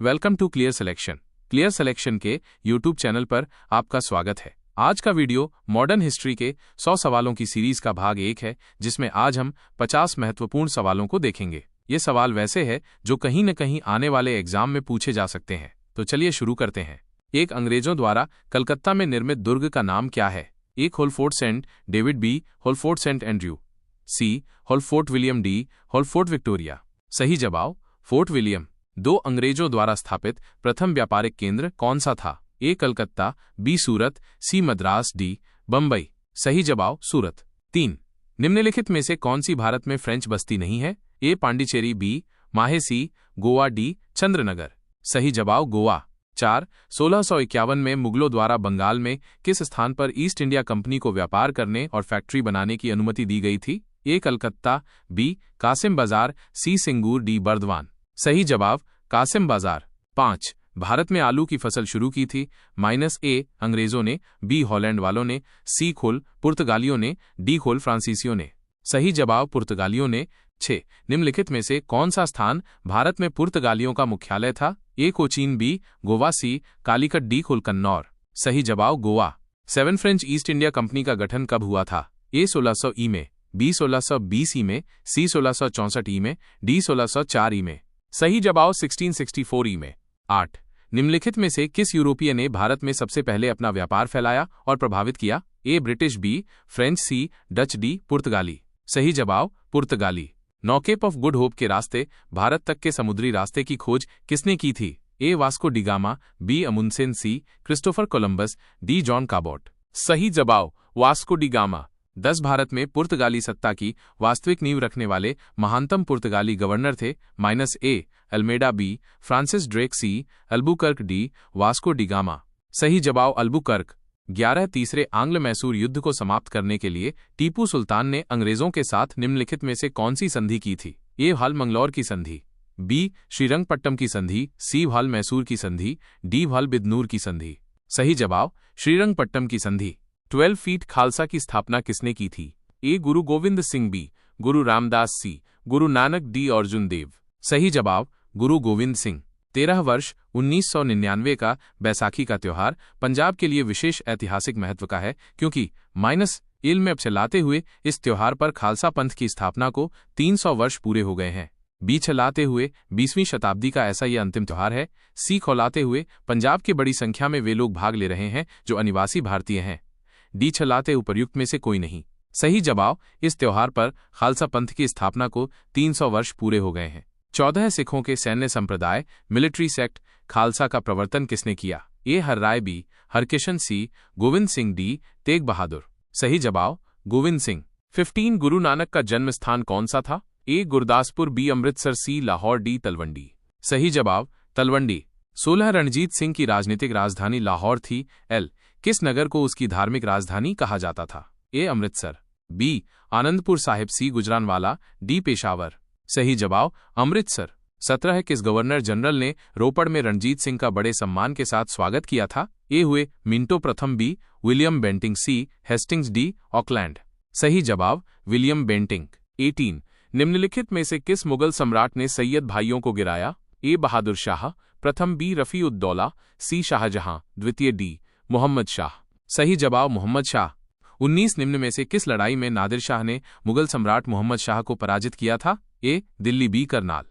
Welcome to Clear Selection. Clear Selection के YouTube channel पर आपका स्वागत है। आज का वीडियो मॉडर्न हिस्ट्री के 100 सवालों की सीरीज का भाग 1 है, जिसमें आज हम 50 महत्वपूर्ण सवालों को देखेंगे। ये सवाल वैसे हैं जो कहीं न कहीं आने वाले एग्जाम में पूछे जा सकते हैं। तो चलिए शुरू करते हैं। एक अंग्रेजों द्वारा कलकत्ता में निर्मित दुर्ग का नाम क्या है? एक होलफोर्ट सेंट डेविड, बी होलफोर्ट सेंट एंड्रयू, सी होलफोर्ट विलियम, डी होलफोर्ट विक्टोरिया। सही जवाब फोर्ट विलियम। दो अंग्रेजों द्वारा स्थापित प्रथम व्यापारिक केंद्र कौन सा था? ए कलकत्ता, बी सूरत, सी मद्रास, डी बंबई। सही जवाब सूरत। 3 निम्नलिखित में से कौन सी भारत में फ्रेंच बस्ती नहीं है? ए पांडिचेरी, बी माहे, सी गोवा, डी चंद्रनगर। सही जवाब गोवा। 4 1651 में मुगलों द्वारा बंगाल में किस स्थान पर ईस्ट इंडिया कंपनी को व्यापार करने और फैक्ट्री बनाने की अनुमति दी गई थी? ए कलकत्ता, बी कासिम बाजार, सी सिंगूर, डी बर्दवान। सही जवाब कासिम बाजार। 5 भारत में आलू की फसल शुरू की थी? -ए अंग्रेजों ने, बी हॉलैंड वालों ने, सी खोल पुर्तगालियों ने, डी खोल फ्रांसीसियों ने। सही जवाब पुर्तगालियों ने। 6 निम्नलिखित में से कौन सा स्थान भारत में पुर्तगालियों का मुख्यालय था? ए कोचीन, बी गोवा, सी कालीकट, डी खोल कन्नौर। सही जवाब Goa. 7 French east India company का गठन कब हुआ था? ए 1600 ई में, बी 1620 ई में, सी 1664 ई में, डी 1604 ई में। सही जवाब 1664 ई में। 8 निम्नलिखित में से किस यूरोपीय ने भारत में सबसे पहले अपना व्यापार फैलाया और प्रभावित किया? ए ब्रिटिश, बी फ्रेंच, सी डच, डी पुर्तगाली। सही जवाब पुर्तगाली। 9 केप ऑफ गुड होप के रास्ते भारत तक के समुद्री रास्ते की खोज किसने की थी? ए वास्को डिगामा, बी अमुंदसेन, सी क्रिस्टोफर कोलंबस, डी जॉन काबोट। सही जवाब वास्को डिगामा। 10 भारत में पुर्तगाली सत्ता की वास्तविक नींव रखने वाले महानतम पुर्तगाली गवर्नर थे? -ए अल्मेडा, बी फ्रांसिस ड्रेक, सी अल्बुकर्क, डी वास्को डिगामा। सही जवाब अल्बुकर्क। 11 तीसरे आंग्ल मैसूर युद्ध को समाप्त करने के लिए टीपू सुल्तान ने अंग्रेजों के साथ निम्नलिखित में से कौन सी संधि की थी? ए भाल मंगलौर की संधि, बी श्रीरंगपट्टम की संधि, सी भाल मैसूर की संधि, डी भाल बिदनूर की संधि। सही जवाब श्रीरंगपट्टम की संधि। 12 फीट खालसा की स्थापना किसने की थी? ए गुरु गोविंद सिंह, बी गुरु रामदास, सी गुरु नानक, डी अर्जुन देव। सही जवाब गुरु गोविंद सिंह। 13 वर्ष 1999 का बैसाखी का त्योहार पंजाब के लिए विशेष ऐतिहासिक महत्व का है, क्योंकि -इल में चलाते हुए इस त्योहार पर खालसा पंथ की स्थापना को 300 वर्ष पूरे हो गए हैं। बी चलाते हुए 20वीं शताब्दी का ऐसा ये अंतिम त्योहार है। सी खौलाते हुए पंजाब की बड़ी संख्या में वे लोग भाग ले रहे हैं जो अनिवासी भारतीय हैं। डी छलाते उपर्युक्त में से कोई नहीं। सही जवाब इस त्योहार पर खालसा पंथ की स्थापना को 300 वर्ष पूरे हो गए हैं। 14 सिखों के सैन्य संप्रदाय मिलिट्री सेक्ट खालसा का प्रवर्तन किसने किया? ए हरराय, बी हरकिशन, सी गोविंद सिंह, डी तेग बहादुर। सही जवाब गोविंद सिंह। 15 गुरु नानक का जन्म स्थान कौन सा था? ए गुरदासपुर, बी अमृतसर, सी लाहौर, डी तलवंडी। सही जवाब तलवंडी। 16 रणजीत सिंह की राजनीतिक राजधानी लाहौर थी। एल किस नगर को उसकी धार्मिक राजधानी कहा जाता था? ए अमृतसर, बी आनंदपुर साहिब, सी गुजरानवाला, डी पेशावर। सही जवाब अमृतसर। 17 किस गवर्नर जनरल ने रोपड़ में रणजीत सिंह का बड़े सम्मान के साथ स्वागत किया था? ए हुए मिंटो प्रथम, बी विलियम बेंटिंग, सी हेस्टिंग्स, डी ऑकलैंड। सही जवाब विलियम बेंटिंग। 18 निम्नलिखित में से किस मुगल सम्राट ने सैयद भाइयों को गिराया? ए बहादुर शाह प्रथम, बी रफी-उद-दौला, सी शाहजहां द्वितीय, डी मोहम्मद शाह। सही जवाब मोहम्मद शाह। 19 निम्न में से किस लड़ाई में नादिर शाह ने मुगल सम्राट मोहम्मद शाह को पराजित किया था? ए दिल्ली, बी करनाल,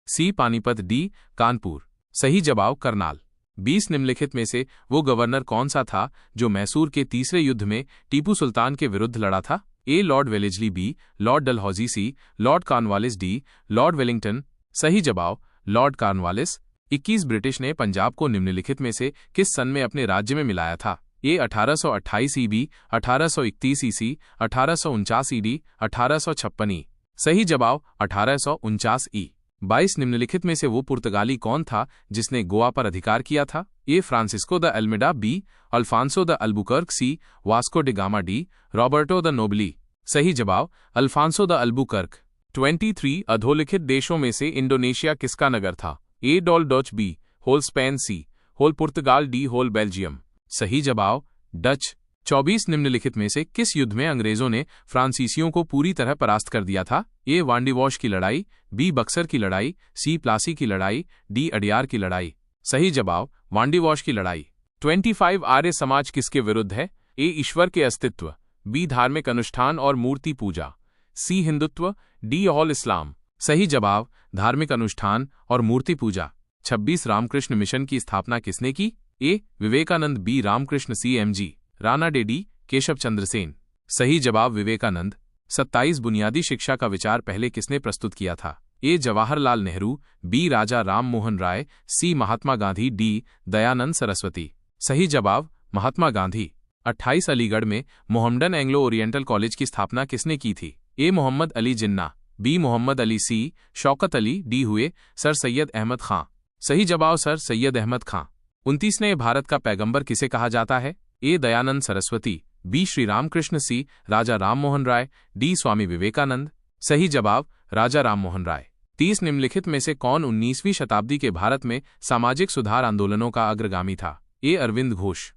सी पानीपत, डी कानपुर। सही जवाब करनाल। 20 निम्नलिखित में से वो गवर्नर कौन सा था जो मैसूर के तीसरे युद्ध में टीपू सुल्तान के विरुद्ध लड़ा था? A lord Wellesley, B lord Dalhousie, C lord Cornwallis, D lord Wellington. सही जवाब लॉर्ड कॉर्नवालिस। 21 ब्रिटिश ने पंजाब को निम्नलिखित में से किस सन में अपने राज्य में मिलाया था? ए 1828 ई, बी 1831 ई, सी 1849 ई, डी 1856 ई। सही जवाब 1849 ई। 22 निम्नलिखित में से वो पुर्तगाली कौन था जिसने गोवा पर अधिकार किया था? A Francisco de Almeida, B Alfonso de Albuquerque, C Vasco da Gama, D Roberto de Nobili. सही जवाब अल्फांसो द अल्बुकर्क। 23 अधोलिखित देशों में से इंडोनेशिया किसका नगर था? ए डॉल डच, बी होल स्पेन, सी होल पुर्तगाल, डी होल बेल्जियम। सही जवाब डच। 24 निम्नलिखित में से किस युद्ध में अंग्रेजों ने फ्रांसीसियों को पूरी तरह परास्त कर दिया था? ए वांडीवॉश की लड़ाई, बी बक्सर की लड़ाई, सी प्लासी की लड़ाई, डी अडियार की लड़ाई। सही जवाब वांडीवॉश की लड़ाई। 25 आर्य समाज किसके विरुद्ध है? ए ईश्वर के अस्तित्व, बी धार्मिक अनुष्ठान और मूर्ति पूजा, सी हिंदुत्व, डी ऑल इस्लाम। सही जवाब धार्मिक अनुष्ठान और मूर्ति पूजा। 26 रामकृष्ण मिशन की स्थापना किसने की? ए विवेकानंद, बी रामकृष्ण, सी एमजी राणा, डी केशव चंद्र सेन। सही जवाब विवेकानंद। 27 बुनियादी शिक्षा का विचार पहले किसने प्रस्तुत किया था? ए जवाहरलाल नेहरू, बी राजा राम मोहन राय, सी महात्मा गांधी, डी दयानंद सरस्वती। सही जवाब महात्मा गांधी। 28 अलीगढ़ में मोहम्मडन एंग्लो ओरिएंटल कॉलेज की स्थापना किसने की थी? ए मोहम्मद अली जिन्ना, बी मोहम्मद अली, सी शौकत अली, डी हुए सर सैयद अहमद खां। सही जवाब सर सैयद अहमद खां। 29वें भारत का पैगंबर किसे कहा जाता है? ए दयानंद सरस्वती, बी श्री रामकृष्ण, सी राजा राम मोहन राय, डी स्वामी विवेकानंद। सही जवाब राजा राम मोहन राय। 30 निम्नलिखित में से कौन 19वीं शताब्दी के भारत में सामाजिक सुधार आंदोलनों का अग्रगामी था? ए अरविंद घोष,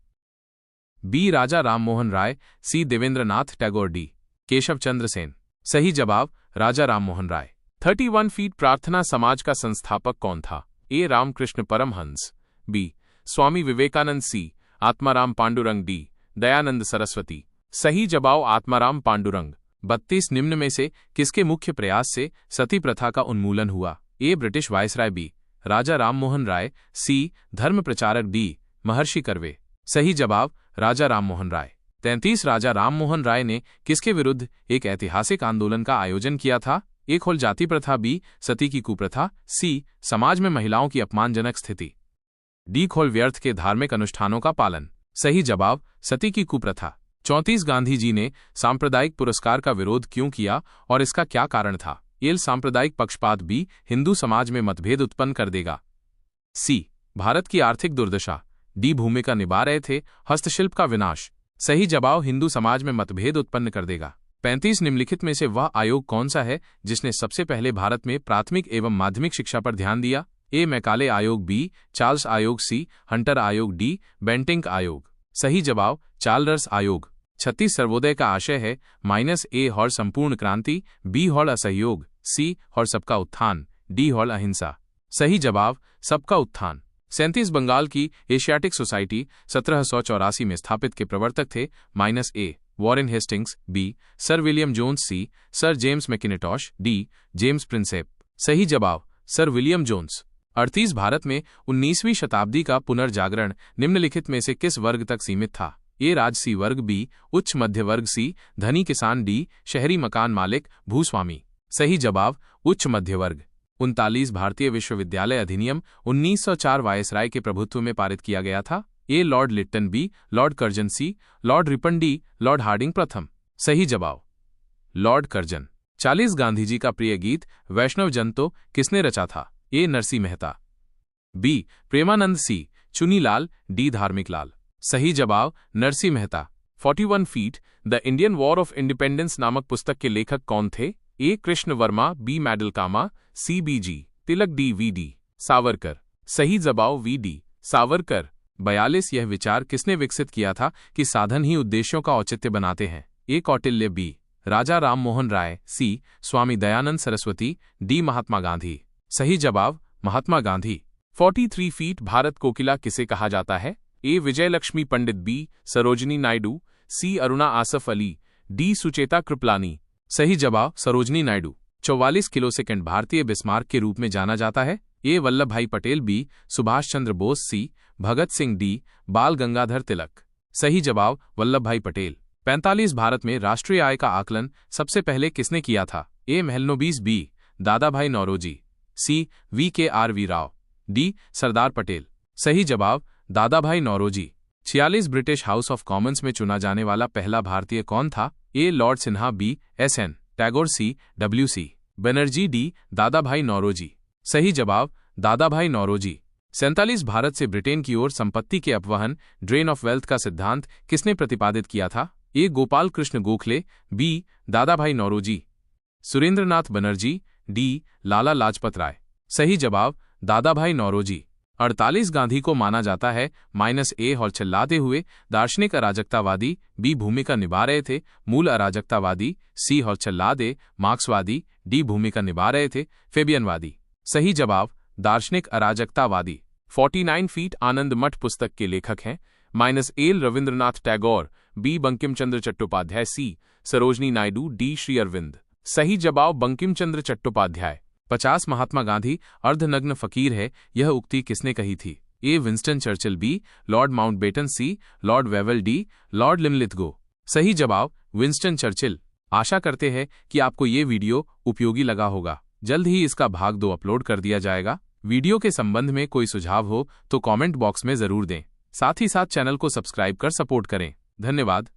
बी राजा राम मोहन राय, सी देवेंद्रनाथ टैगोर, डी केशव चंद्र सेन। सही जवाब राजा राम मोहन राय। 31 फीट प्रार्थना समाज का संस्थापक कौन था? ए रामकृष्ण परमहंस, बी स्वामी विवेकानंद, सी आत्माराम पांडुरंग, डी दयानंद सरस्वती। सही जवाब आत्माराम पांडुरंग। 32 निम्न में से किसके मुख्य प्रयास से सती प्रथा का उन्मूलन हुआ? ए ब्रिटिश वायसराय, बी राजा राम मोहन राय, सी धर्म प्रचारक, डी महर्षि कर्वे। सही जवाब राजा राम मोहन राय। 33 राजा राम मोहन राय ने किसके विरुद्ध एक ऐतिहासिक आंदोलन का आयोजन किया था? ए खोल जाति प्रथा, बी सती की कुप्रथा, सी समाज में महिलाओं की अपमानजनक स्थिति, डी खोल व्यर्थ के धार्मिक अनुष्ठानों का पालन। सही जवाब सती की कुप्रथा। 34 गांधी जी ने सांप्रदायिक पुरस्कार का विरोध क्यों किया और इसका क्या कारण था? ए सांप्रदायिक पक्षपात, बी हिंदू समाज में मतभेद उत्पन्न कर देगा, सी भारत की आर्थिक दुर्दशा, डी भूमिका निभा रहे थे हस्तशिल्प का विनाश। सही जवाब हिंदू समाज में मतभेद उत्पन्न कर देगा। 35 निम्नलिखित में से वह आयोग कौन सा है जिसने सबसे पहले भारत में प्राथमिक एवं माध्यमिक शिक्षा पर ध्यान दिया? ए मैकाले आयोग, बी चार्ल्स आयोग, सी हंटर आयोग, डी बेंटिंक आयोग। सही जवाब चार्ल्स आयोग। 36 सर्वोदय का आशय है -ए हॉर संपूर्ण क्रांति, बी हॉर असहयोग, सी हॉर सबका उत्थान, डी हॉर अहिंसा। सही जवाब सबका उत्थान। 37 बंगाल की एशियाटिक सोसाइटी 1784 में स्थापित के प्रवर्तक थे? -A Warren Hastings, B sir William Jones, C sir James Mackintosh, D James Prinsep. सही जवाब सर विलियम जोन्स। 38 भारत में 19वीं शताब्दी का पुनर्जागरण निम्नलिखित में से किस वर्ग तक सीमित था? ए राजसी वर्ग, बी उच्च मध्य वर्ग, सी धनी किसान, डी शहरी मकान मालिक भूस्वामी। सही जवाब उच्च मध्य वर्ग। 39 भारतीय विश्वविद्यालय अधिनियम 1904 वायसराय के प्रभुत्व में पारित किया गया था? A lord Lytton, B lord Curzon, C lord Ripon, D lord Hardinge प्रथम। सही जवाब लॉर्ड कर्जन। 40 गांधी जी का प्रिय गीत वैष्णव जन तो किसने रचा था? A Narsi Mehta, B Premanand, C Chunilal, D Dharmik Lal. सही जवाब नरसी मेहता। 41 फीट the Indian war of independence नामक पुस्तक के लेखक कौन थे? A Krishna Varma, B madam Cama, C B G Tilak, D V D Savarkar. सही जवाब वी डी सावरकर। 42 यह विचार किसने विकसित किया था कि साधन ही उद्देश्यों का औचित्य बनाते हैं? ए कौटिल्य, बी राजा राम मोहन राय, सी स्वामी दयानंद सरस्वती, डी महात्मा गांधी। सही जवाब महात्मा गांधी। 43 फीट भारत कोकिला किसे कहा जाता है? ए विजयलक्ष्मी पंडित, बी सरोजनी नायडू, सी अरुणा आसफ अली, डी सुचेता कृपलानी। सही जवाब सरोजनी नायडू। 44 किलोसेकंड भारतीय बिस्मार्क के रूप में जाना जाता है? ए वल्लभ भाई पटेल, बी सुभाष चंद्र बोस, सी भगत सिंह, डी बाल गंगाधर तिलक। सही जवाब वल्लभ भाई पटेल। 45 भारत में राष्ट्रीय आय का आकलन सबसे पहले किसने किया था? ए Mahalanobis, B Dadabhai Naoroji, C V K R V Rao, D Sardar Patel. सही जवाब Dadabhai Naoroji. 46 British house of commons में चुना जाने वाला पहला भारतीय कौन था? A lord Sinha, B S N Tagore, C W C Banerjee, D Dadabhai Naoroji. सही जवाब दादा भाई नौरोजी। 47 भारत से ब्रिटेन की ओर संपत्ति के अपवहन ड्रेन ऑफ वेल्थ का सिद्धांत किसने प्रतिपादित किया था? ए Gopal Krishna Gokhale, B Dadabhai Naoroji, Surendranath Banerjee, D Lala Lajpat Rai. सही जवाब दादा भाई नौरोजी। 48 गांधी को माना जाता है -A हॉल चिल्लाते हुए दार्शनिक अराजकतावादी, B भूमिका निभा रहे थे मूल अराजकतावादी, C हॉल चिल्ला दे मार्क्सवादी, D भूमिका निभा रहे थे फेबियनवादी। सही जवाब दार्शनिक अराजकतावादी। 49 फीट आनंद मठ पुस्तक के लेखक हैं -A Rabindranath Tagore, B Bankim Chandra Chattopadhyay, C Sarojini Naidu, D Shri Arvind. सही जवाब बंकिम चंद्र चट्टोपाध्याय। 50 महात्मा गांधी अर्धनग्न फकीर है, यह उक्ति किसने कही थी? A Winston Churchill, B Lord Mountbatten, C Lord Wavell, D Lord Linlithgow. सही जवाब विंस्टन चर्चिल। आशा करते हैं कि आपको ये वीडियो उपयोगी लगा होगा। जल्द ही इसका भाग 2 अपलोड कर दिया जाएगा। वीडियो के संबंध में कोई सुझाव हो तो कमेंट बॉक्स में जरूर दें। साथ ही साथ चैनल को सब्सक्राइब कर सपोर्ट करें। धन्यवाद।